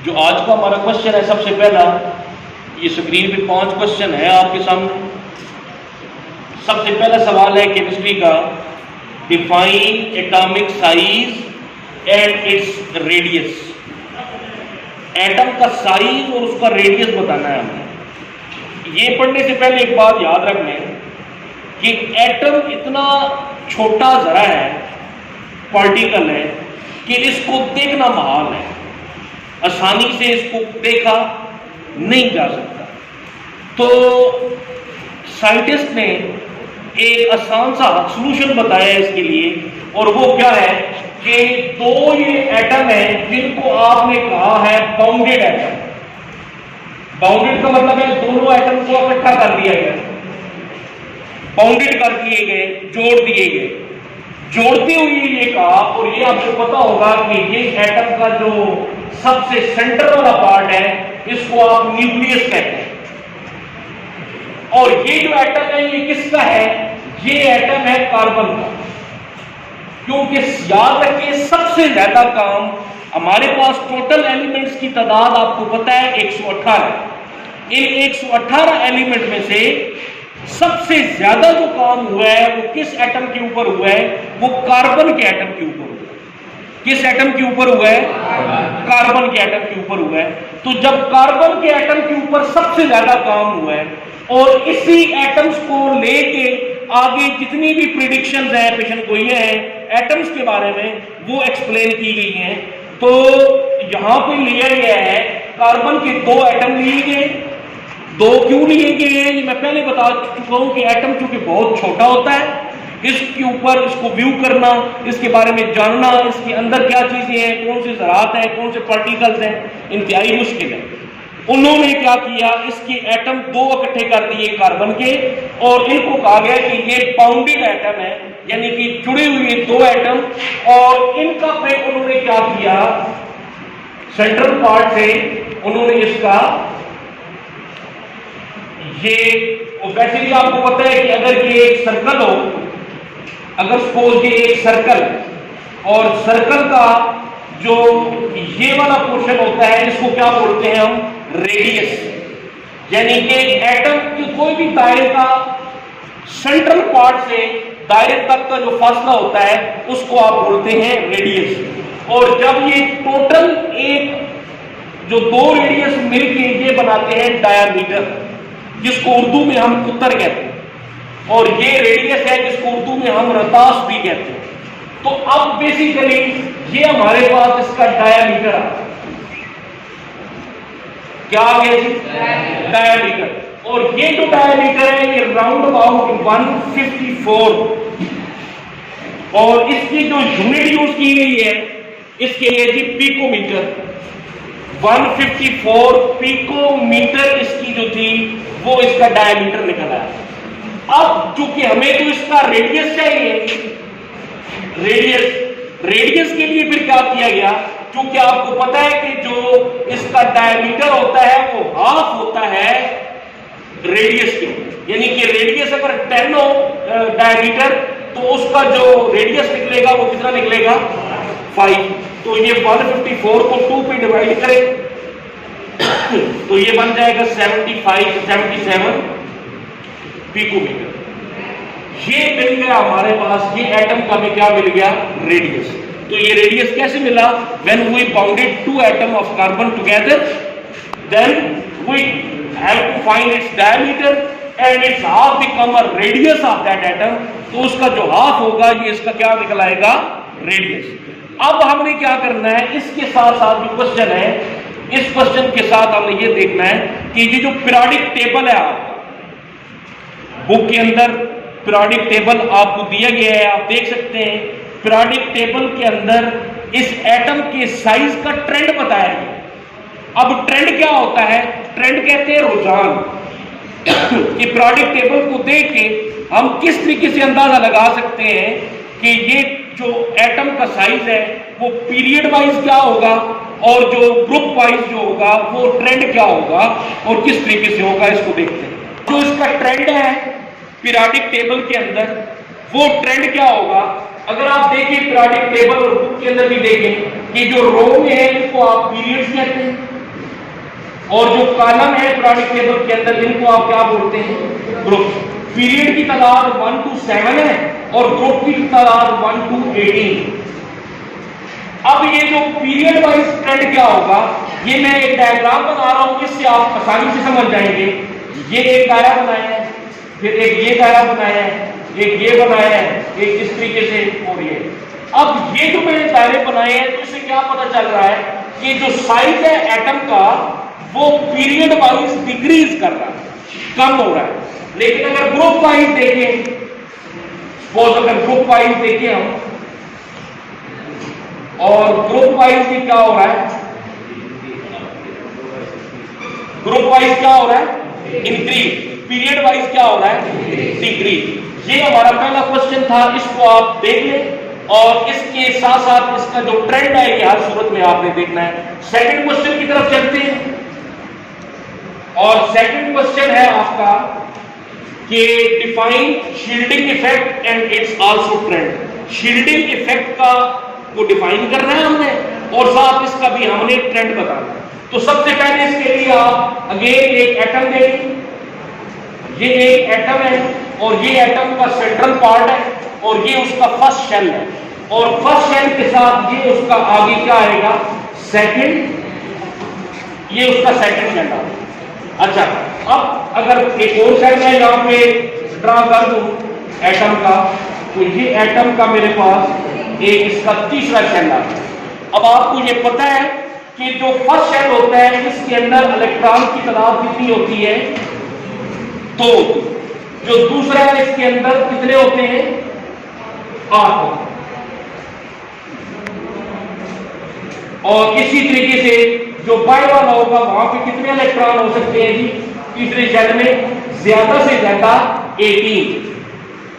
जो आज का हमारा क्वेश्चन है, सबसे पहला ये स्क्रीन पे 5 क्वेश्चन है आपके सामने। सबसे पहला सवाल है केमिस्ट्री का, define atomic size and its radius. Atom का साइज और उसका रेडियस बताना है हमें। ये पढ़ने से पहले एक बात याद रख लें कि एटम इतना छोटा जरा है, पार्टिकल है, कि इसको देखना महाल है, आसानी से इसको देखा नहीं जा सकता। तो साइंटिस्ट ने एक आसान सा सॉल्यूशन बताया इसके लिए, और वो क्या है कि 2 ये एटम है जिनको आपने कहा है बाउंडेड एटम। बाउंडेड का मतलब है दोनों एटम को इकट्ठा कर दिया गया, बाउंडेड कर दिए गए, जोड़ दिए गए। जोड़ते हुए ये कहा, और ये आपको पता होगा कि ये एटम का जो सबसे सेंटर वाला पार्ट है इसको आप न्यूक्लियस कहते हैं। और ये जो एटम है ये किसका है? ये एटम है कार्बन का। क्योंकि याद रखिए सबसे ज्यादा काम हमारे पास टोटल एलिमेंट्स की तादाद आपको पता है 118। इन 118 एलिमेंट में से सबसे ज्यादा जो काम हुआ है वो किस एटम के ऊपर हुआ है? वो कार्बन के एटम के ऊपर हुआ है। किस एटम के ऊपर हुआ है? कार्बन के एटम के ऊपर हुआ है। तो जब कार्बन के एटम के ऊपर सबसे ज्यादा काम हुआ है और इसी एटम्स को लेके आगे जितनी भी प्रिडिक्शंस है, पेशन गोइयां हैं एटम्स के बारे में, वो एक्सप्लेन की गई हैं। तो यहां पे लिया गया है कार्बन के 2 एटम लिए गए। 2 क्यों लिए गए हैं? ये मैं पहले बता चुका हूं कि एटम चूंकि बहुत छोटा होता है, इसके ऊपर इसको व्यू करना, इसके बारे में जानना, इसके अंदर क्या चीजें हैं, कौन से ज़रात हैं, कौन से पार्टिकल्स हैं, इंतहाई मुश्किल है। उन्होंने क्या किया, इसके एटम 2 इकट्ठे कर दिए कार्बन के, और इनको कहा गया कि ये बाउंडेड एटम है, यानी कि जुड़े हुए 2 एटम। और इनका पे उन्होंने क्या किया, सेंट्रल पार्ट से उन्होंने इसका ये, वैसे भी आपको पता है कि अगर ये एक सर्कल हो, अगर सपोज ये एक सर्कल, और सर्कल का जो ये वाला पोर्शन होता है इसको क्या बोलते हैं हम? रेडियस। यानी कि एटम के कोई भी दायरे का सेंट्रल पार्ट से दायरे तक का जो फासला होता है उसको आप बोलते हैं रेडियस। और जब ये टोटल एक जो 2 रेडियस मिलके ये बनाते हैं डायामीटर, जिसको उर्दू में हम उत्तर कहते हैं, और ये रेडियस है जिसको उर्दू में हम रतास भी कहते हैं। तो अब बेसिकली ये हमारे पास इसका डायामीटर आ, क्या आ गया जी? डायामीटर। और ये जो डायामीटर है ये राउंड अबाउट 154, और इसकी जो यूनिट यूज की गई है इसके लिए जी पिकोमीटर। 154 पिकोमीटर इसकी जो थी वो इसका डायमीटर निकल आया। अब चूंकि हमें तो इसका रेडियस चाहिए, रेडियस के लिए फिर क्या किया गया, क्योंकि आपको पता है कि जो इसका डायमीटर होता है वो हाफ होता है रेडियस के। यानी कि रेडियस अगर 10 हो डायमीटर, तो उसका जो रेडियस निकलेगा वो कितना निकलेगा? 5। तो ये 154 को 2 पे डिवाइड करें तो ये बन जाएगा 77 पिकोमीटर। ये मिल गया हमारे पास, ये एटम का भी क्या मिल गया? रेडियस। तो ये रेडियस कैसे मिला? When we bounded 2 atom of carbon together, then we have to find its diameter and its half become a radius of that atom. तो उसका जो हाफ होगा ये इसका क्या निकल आएगा? रेडियस। अब हमने क्या करना है, इसके साथ साथ जो क्वेश्चन है, इस क्वेश्चन के साथ हमने ये देखना है कि ये जो पीरियोडिक टेबल है आपका बुक के अंदर, पीरियोडिक टेबल आपको दिया गया है, आप देख सकते हैं। पीरियोडिक टेबल के अंदर इस एटम के साइज का ट्रेंड बताया गया। अब ट्रेंड क्या होता है? ट्रेंड कहते हैं रुझान। कि पीरियोडिक टेबल को देख के हम किस तरीके से अंदाजा लगा सकते हैं कि ये जो एटम का साइज है वो पीरियड वाइज क्या होगा, और जो ग्रुप वाइज जो होगा वो ट्रेंड क्या होगा, और किस तरीके से होगा, इसको देखते हैं। जो इसका ट्रेंड है पीरियोडिक टेबल के अंदर, वो ट्रेंड क्या होगा? अगर आप देखिए पीरियोडिक टेबल और बुक के अंदर भी देखें कि जो रो में है इसको आप पीरियड्स कहते हैं, और जो कॉलम है पीरियोडिक टेबल के अंदर इनको आप क्या बोलते हैं? ग्रुप। पीरियड की तादाद 1 to 7 है और ग्रुप की तादाद 1 to 18। अब ये जो पीरियड वाइज ट्रेंड क्या होगा, ये मैं एक डायग्राम बना रहा हूं, इससे आप आसानी से समझ जाएंगे। ये एक दायरा बनाया है, फिर एक ये दायरा बनाया है, एक ये बनाया है, एक इस तरीके से हो रही है। अब ये जो मैंने दायरे बनाए हैं, तो इससे क्या पता चल रहा है कि जो साइज है एटम का वो पीरियड वाइज डिक्रीज कर रहा है, कम हो रहा है। लेकिन अगर ग्रुप वाइज देखें, सपोज अगर ग्रुप वाइज देखें हम, और ग्रुप वाइज भी क्या हो रहा है, ग्रुप वाइज क्या हो रहा है? इंक्रीज। पीरियड वाइज क्या हो रहा है? डिक्रीज। ये हमारा पहला क्वेश्चन था, इसको आप देख लें और इसके साथ साथ इसका जो ट्रेंड है ये हर सूरत में आपने देखना है। सेकंड क्वेश्चन की तरफ चलते हैं और सेकंड क्वेश्चन है आपका कि define shielding effect and it's also trend. Shielding effect का को डिफाइन करना है हमने और साथ इसका भी हमने ट्रेंड बताना है। तो सबसे पहले इसके लिए आप अगेन एक एटम देंगे, ये एक एटम है और ये एटम का सेंट्रल पार्ट है और ये उसका फर्स्ट शेल है और फर्स्ट शेल के साथ ये उसका आगे क्या आएगा? सेकंड, ये उसका सेकंड शेल आएगा। अच्छा, अब अगर एक और शेल मैं यहां पे ड्रा कर दूं एटम का, तो ये एटम का मेरे पास एक इसका तीसरा शेल आ गया। अब आपको ये पता है कि जो फर्स्ट शेल होता है इसके अंदर इलेक्ट्रॉन की तादाद कितनी होती है? 2। जो दूसरा है इसके अंदर कितने होते हैं? 8। और इसी तरीके से जो बाय वाला होगा वहां पे कितने इलेक्ट्रॉन हो सकते हैं जी? तीसरे शेल में ज्यादा से ज्यादा 18,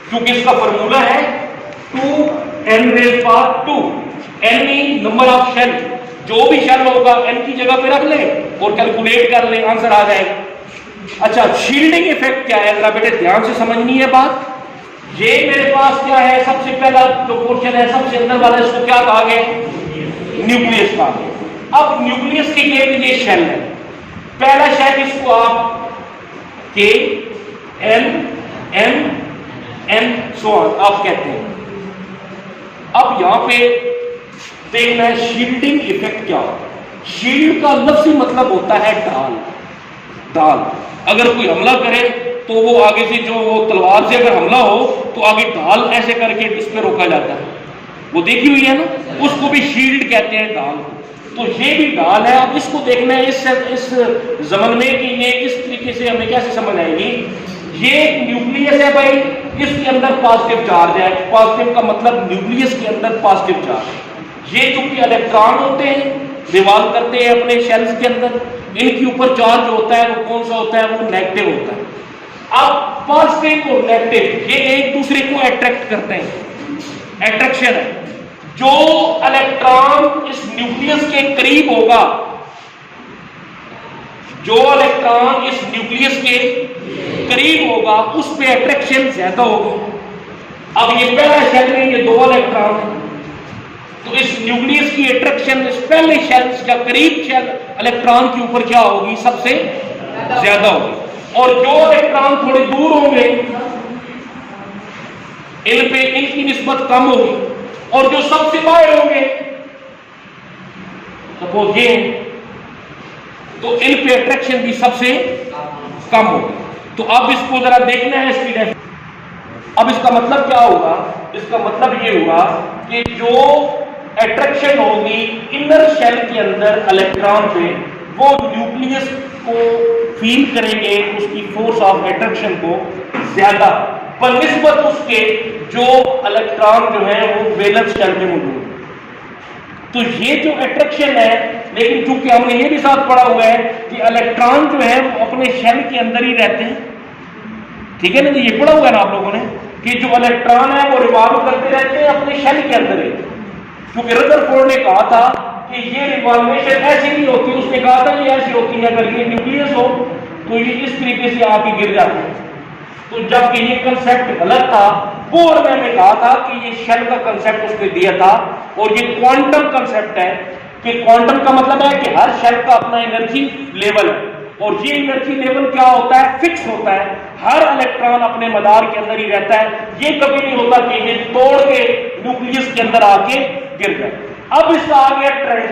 क्योंकि इसका फॉर्मूला है 2n⁻²। n mean number of shell, जो भी शेल होगा n की जगह पे रख ले और कैलकुलेट कर ले, आंसर आ जाएगा। अच्छा, शील्डिंग इफेक्ट क्या है? जरा बेटे ध्यान से समझनी है बात। ये मेरे पास क्या है? सबसे पहला जो पोर्शन है सबसे अंदर वाला, इसको क्या कहा गया? न्यूक्लियस कहा गया। अब न्यूक्लियस के लिए ये शेल है, पहला शेल इसको आप K N M N सो आप कहते हैं। अब यहां पे देखना है शील्डिंग इफेक्ट क्या होता है। शील्ड का लफ्ज़ी मतलब होता है ढाल। ढाल, अगर कोई हमला करे तो वो आगे से, जो वो तलवार से अगर हमला हो तो आगे ढाल ऐसे करके इस पे रोका जाता है, वो देखी हुई है ना, उसको भी शील्ड कहते हैं, ढाल। तो ये भी ढाल है। अब इसको देखना है इस जमन में कि ये इस तरीके से हमें कैसे समझ आएगी। ये न्यूक्लियस है भाई, इसके अंदर पॉजिटिव चार्ज है। पॉजिटिव का मतलब न्यूक्लियस के अंदर पॉजिटिव चार्ज। ये चूंकि इलेक्ट्रॉन होते हैं, रिवॉल्व करते हैं अपने शेल्स के अंदर, इनके ऊपर चार्ज होता है वो कौन सा होता है? वो नेगेटिव होता है। अब पॉजिटिव और नेगेटिव ये एक दूसरे को अट्रैक्ट करते हैं, अट्रैक्शन है। जो इलेक्ट्रॉन इस न्यूक्लियस के करीब होगा, जो इलेक्ट्रॉन इस न्यूक्लियस के करीब होगा उस पे अट्रैक्शन ज्यादा होगी। अब ये पहला शेल में ये 2 इलेक्ट्रॉन है, तो इस न्यूक्लियस की अट्रैक्शन इस पहले शेल या करीब शेल इलेक्ट्रॉन के ऊपर क्या होगी? सबसे ज्यादा होगी। और जो इलेक्ट्रॉन थोड़े दूर होंगे इन पे इनकी निस्बत कम होगी, और जो सबसे बाहर होंगे सपोज ये, तो इन पे अट्रैक्शन भी सबसे कम होगी। तो अब इसको जरा देखना है इसकी डेफिनेशन। अब इसका मतलब क्या होगा? इसका मतलब ये हुआ कि जो अट्रैक्शन होगी इनर शेल के अंदर इलेक्ट्रॉन पे, वो न्यूक्लियस को फील करेंगे, उसकी फोर्स ऑफ अट्रैक्शन को ज्यादा बनिस्बत उसके जो इलेक्ट्रॉन जो है वो वैलेंस शेल में मौजूद है। तो ये जो अट्रैक्शन है, लेकिन चूंकि हमने ये भी साथ पढ़ा हुआ है कि इलेक्ट्रॉन जो है वो अपने शेल के अंदर ही रहते हैं, ठीक है ना? तो ये पढ़ा हुआ है ना आप लोगों ने कि जो इलेक्ट्रॉन है वो रिवॉल्व करते रहते हैं अपने शेल के अंदर ही। क्योंकि रदरफोर्ड ने कहा था कि ये रिवॉल्वेशन ऐसी नहीं होती, उसने कहा था ये ऐसी होती है, अगर ये न्यूक्लियस हो तो ये इस तरीके से आके गिर जाते हैं। तो जबकि ये कंसेप्ट गलत था, बोर ने कहा था कि ये शेल का कंसेप्ट उसने दिया था, और ये क्वांटम कंसेप्ट है कि क्वांटम का मतलब है कि हर शेल का अपना एनर्जी लेवल है, और ये एनर्जी लेवल क्या होता है? फिक्स होता है। हर इलेक्ट्रॉन अपने मदार के अंदर ही रहता है, ये कभी नहीं होता कि ये तोड़ के न्यूक्लियस के अंदर आके गिर जाए। अब इसका आ गया ट्रेंड।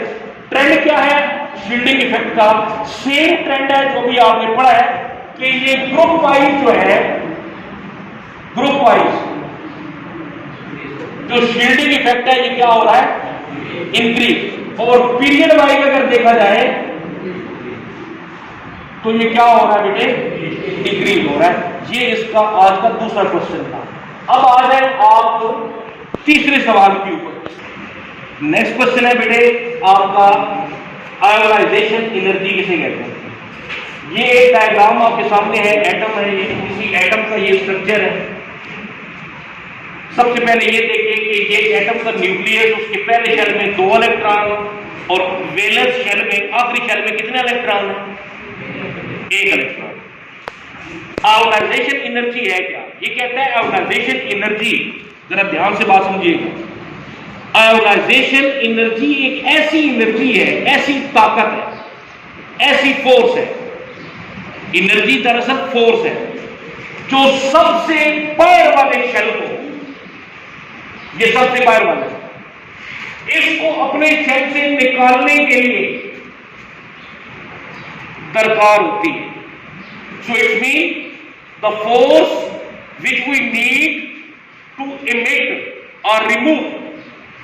ट्रेंड क्या है? शील्डिंग इफेक्ट का सेम ट्रेंड है जो भी आपने पढ़ा है कि ये ग्रुप वाइज जो है, ग्रुप वाइज जो शील्डिंग इफेक्ट है ये क्या हो रहा है? इंक्रीज। और पीरियड वाइज अगर देखा जाए तो ये क्या हो रहा है बेटे? डिक्रीज हो रहा है। ये इसका आज का दूसरा क्वेश्चन था। अब आ जाए आप तीसरे सवाल के ऊपर। नेक्स्ट क्वेश्चन है बेटे आपका आयोनाइजेशन एनर्जी किसे कहते हैं? ये एक डायग्राम आपके सामने है, एटम है, ये किसी एटम का ये स्ट्रक्चर है। सबसे पहले ये देखिए कि ये एटम का न्यूक्लियस, उसके पहले शेल में 2 इलेक्ट्रॉन और वैलेंस शेल में, आखिरी शेल में कितने इलेक्ट्रॉन है? 1 इलेक्ट्रॉन। आयोनाइजेशन एनर्जी है क्या? ये कहता है आयोनाइजेशन एनर्जी, जरा ध्यान से बात समझिएगा। आयोनाइजेशन एनर्जी एक ऐसी एनर्जी है, ऐसी ताकत है, ऐसी फोर्स है। एनर्जी दरअसल फोर्स है जो सबसे बाहर वाले शेल को, ये सबसे बाहर वाला है, इसको अपने शेल से निकालने के लिए दरकार होती है। So it mean the force which we need to emit or remove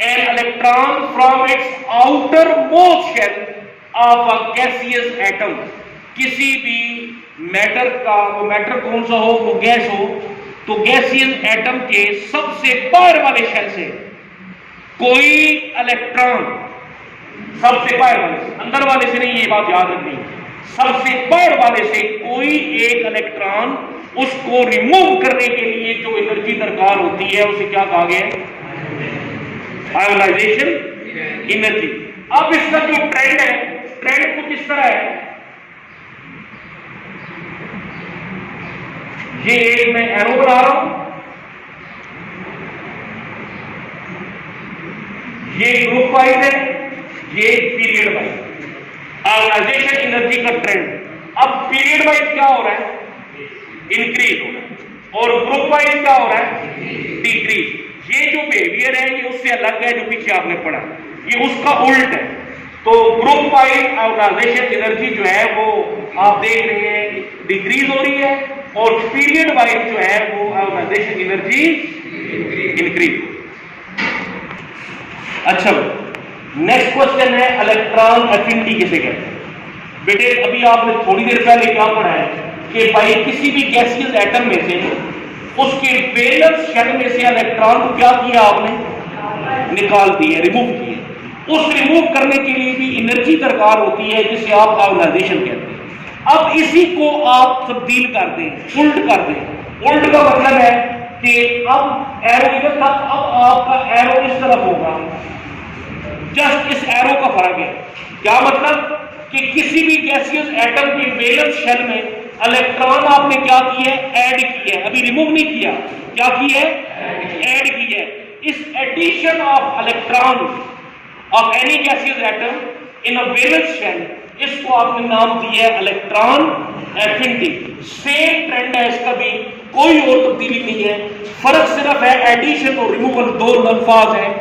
an electron from its outermost shell of a gaseous atom. किसी भी मैटर का, वो मैटर कौन सा हो, वो गैस हो, तो गैसियस एटम के सबसे बाहर वाले शेल से कोई इलेक्ट्रॉन, सबसे बाहर वाले से, अंदर वाले से नहीं, ये बात याद रखनी, सबसे बाहर वाले से कोई एक इलेक्ट्रॉन, उसको रिमूव करने के लिए जो एनर्जी दरकार होती है उसे क्या कहा गया है? Ionisation energy. अब इसका जो ट्रेंड है, ट्रेंड कुछ इस तरह है, ये एक मैं एरो बना रहा हूं, ये ग्रुप वाइज है, ये पीरियड वाइज। आयोनाइजेशन एनर्जी का ट्रेंड। अब पीरियड वाइज क्या हो रहा है? इंक्रीज हो रहा है, और ग्रुप वाइज क्या हो रहा है? डिक्रीज। ये जो बिहेवियर है ये उससे अलग है जो पीछे आपने पढ़ा, ये उसका उल्ट है। तो ग्रुप वाइज आयोनाइजेशन एनर्जी जो है वो आप देख रहे हैं डिक्रीज हो रही है, और पीरियड वाइज जो है वो आयोनाइजेशन एनर्जी इंक्रीज। अच्छा, नेक्स्ट क्वेश्चन है इलेक्ट्रॉन एफिनिटी किसे कहते हैं? बेटे अभी आपने थोड़ी देर पहले क्या पढ़ा है कि भाई किसी भी गैसियस एटम में से उसके वैलेंस शेल में से इलेक्ट्रॉन को क्या किया आपने? निकाल दिए, रिमूव किए। उस रिमूव करने के लिए भी एनर्जी दरकार होती है जिसे आप आयोनाइजेशन कहते हैं। अब इसी को आप तब्दील कर दें, उल्ट कर दें। उल्ट का मतलब है कि अब एरो इधर था, अब आपका एरो इस तरफ होगा, जस्ट इस एरो का फर्क है। क्या मतलब कि किसी भी गैसियस एटम के वैलेंस शेल में इलेक्ट्रॉन आपने क्या किया है? ऐड किया है, अभी रिमूव नहीं किया। क्या किया है? ऐड किया है। इस addition of electron of any gaseous atom in a valence shell, इसको आपने नाम दिया है इलेक्ट्रॉन एफिनिटी। सेम ट्रेंड है इसका भी, कोई और तब्दीली नहीं है, फर्क सिर्फ है एडिशन और रिमूवल, दो अल्फाज हैं।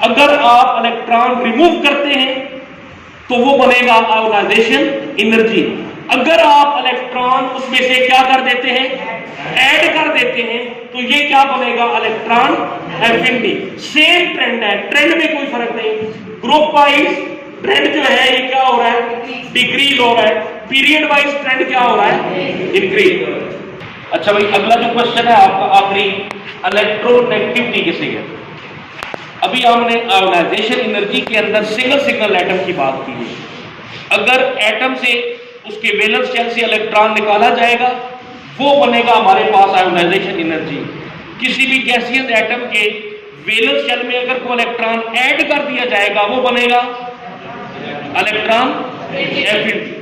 अगर आप इलेक्ट्रॉन रिमूव करते हैं तो वो बनेगा आयोनाइजेशन एनर्जी। अगर आप इलेक्ट्रॉन उसमें से क्या कर देते हैं? ऐड कर देते हैं, तो ये क्या बनेगा? Electron affinity. सेम ट्रेंड है, ट्रेंड में कोई फर्क नहीं। ग्रुप वाइज ट्रेंड जो है ये क्या हो रहा है? डिक्रीज हो रहा है। पीरियड वाइज ट्रेंड क्या हो रहा है? इंक्रीज। अच्छा भाई, अगला जो क्वेश्चन है आपका आखिरी, इलेक्ट्रोनेगेटिविटी किसे कहते हैं? अभी हमने आयोनाइजेशन एनर्जी के अंदर सिंगल सिग्नल एटम की बात की है। अगर एटम से उसके वैलेंस शेल से इलेक्ट्रॉन निकाला जाएगा, वो बनेगा हमारे पास आयोनाइजेशन एनर्जी। किसी भी गैसियस एटम के वैलेंस शेल में अगर कोई इलेक्ट्रॉन ऐड कर दिया जाएगा, वो बनेगा इलेक्ट्रॉन एफिनिटी।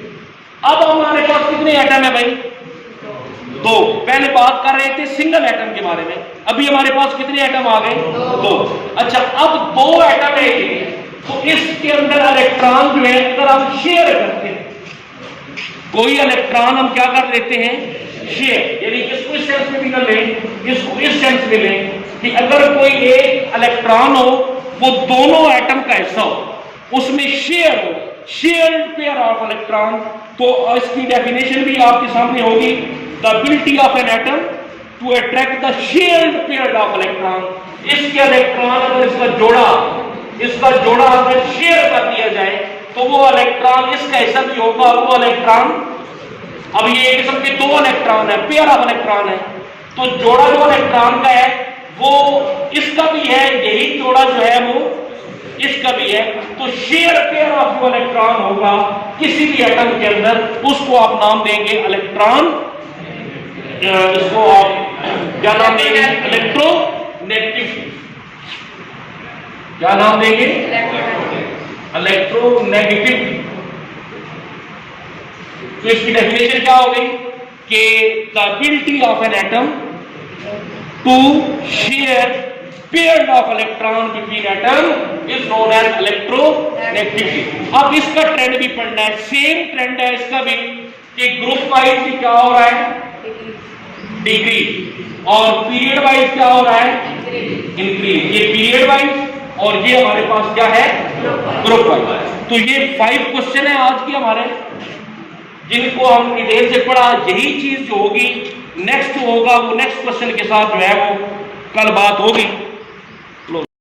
अब हमारे पास कितने एटम है भाई? 2। पहले बात कर रहे थे सिंगल एटम के बारे में, अभी हमारे पास कितने एटम आ गए? 2। अच्छा, अब 2 एटम है, तो इसके अंदर इलेक्ट्रॉन जो है अगर हम शेयर करते हैं, कोई इलेक्ट्रॉन हम क्या कर देते हैं, शेयर, यानी इसको इस सेंस में भी कर लें, इसको इस सेंस में लें कि अगर कोई एक इलेक्ट्रॉन हो वो दोनों एटम का हिस्सा हो, उसमें शेयर हो, शेयर्ड पेयर ऑफ इलेक्ट्रॉन, तो इसकी डेफिनेशन भी आपके सामने होगी, the ability of an atom to attract the shared pair of electron. इसके इलेक्ट्रॉन अगर इसका जोड़ा अगर शेयर कर दिया जाए तो वो इलेक्ट्रॉन इसका हिस्सा भी होगा, वो इलेक्ट्रॉन, अब ये एक किस्म के दो इलेक्ट्रॉन है, पेयर ऑफ इलेक्ट्रॉन है, तो जोड़ा जो इलेक्ट्रॉन का है वो इसका भी है, यही जोड़ा जो है वो इसका भी है, तो शेयर पेयर ऑफ जो इलेक्ट्रॉन होगा किसी भी एटम के अंदर, उसको आप नाम देंगे इलेक्ट्रॉन, इसको आप क्या नाम देंगे, इलेक्ट्रोनेगेटिविटी। क्या नाम देंगे, इलेक्ट्रोनेगेटिविटी। तो इसकी डेफिनेशन क्या हो गई कि the ability of an atom to share pair of electron between atom is known as electronegativity. अब इसका ट्रेंड भी पढ़ना है, सेम ट्रेंड है इसका भी कि ग्रुप वाइज भी क्या हो रहा है, डिक्रीज, और पीरियड वाइज क्या हो रहा है, इंक्रीज। ये पीरियड वाइज और ये हमारे पास क्या है, ग्रुप वाइज। तो ये 5 क्वेश्चन है आज के हमारे, जिनको हम डिटेल से पढ़ा। यही चीज जो होगी नेक्स्ट होगा, वो नेक्स्ट क्वेश्चन के साथ जो है वो कल बात होगी।